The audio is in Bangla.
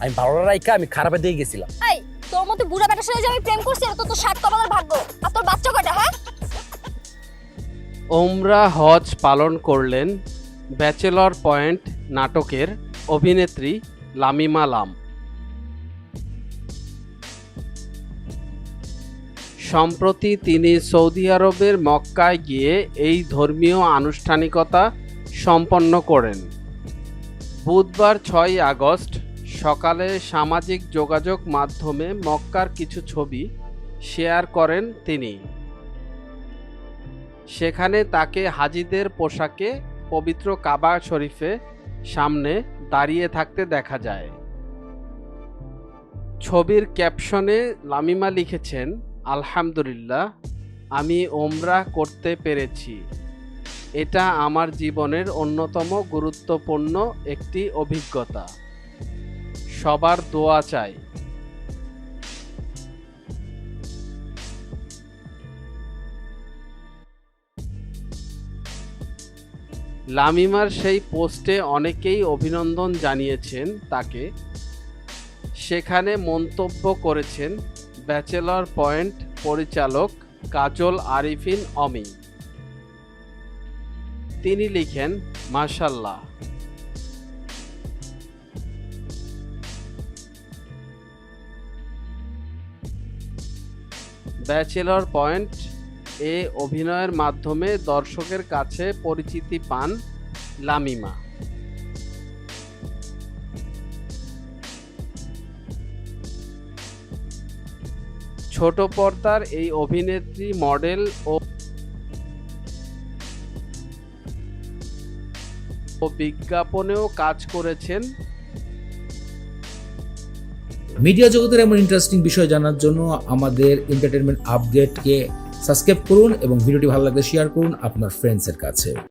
আমি ভালো রাইখা আমি খারাপে দিয়ে গেছিলাম। এই তোর মতো বুড়া বেটার সাথে যে আমি প্রেম করছি এটা তো তোর সাত কপালের ভাগ্য। আর তোর বাচ্চা কয়টা হ্যাঁ? ওমরা হজ পালন করলেন ব্যাচেলর পয়েন্ট নাটকের অভিনেত্রী লামিমা লাম। সম্প্রতি তিনি সৌদি আরবের মক্কায় গিয়ে এই ধর্মীয় আনুষ্ঠানিকতা সম্পন্ন করেন। বুধবার 6 আগস্ট সকালে সামাজিক যোগাযোগ মাধ্যমে মক্কার কিছু ছবি শেয়ার করেন তিনি। সেখানে তাকে হাজিদের পোশাকে পবিত্র কাবা শরীফে সামনে দাঁড়িয়ে থাকতে দেখা যায়। ছবির ক্যাপশনে লামিমা লিখেছেন, আলহামদুলিল্লাহ, আমি ওমরাহ করতে পেরেছি। এটা আমার জীবনের অন্যতম গুরুত্বপূর্ণ একটি অভিজ্ঞতা। সবার দোয়া চাই। লামিমার সেই পোস্টে অনেকেই অভিনন্দন জানিয়েছেন তাকে। সেখানে মন্তব্য করেছেন ব্যাচেলর পয়েন্ট পরিচালক কাজল আরিফিন অমি। তিনি লিখেন, মাশাআল্লাহ। ব্যাচেলর পয়েন্ট এ অভিনয়ের মাধ্যমে দর্শকের কাছে পরিচিতি পান লামিমা। ছোট পর্দার এই অভিনেত্রী মডেল ও বিজ্ঞাপনেও কাজ করেছেন। মিডিয়া জগতের এমন ইন্টারেস্টিং বিষয় জানার জন্য আমাদের এন্টারটেনমেন্ট আপডেটকে সাবস্ক্রাইব করুন এবং ভিডিওটি ভালো লাগলে শেয়ার করুন আপনার ফ্রেন্ডসের কাছে।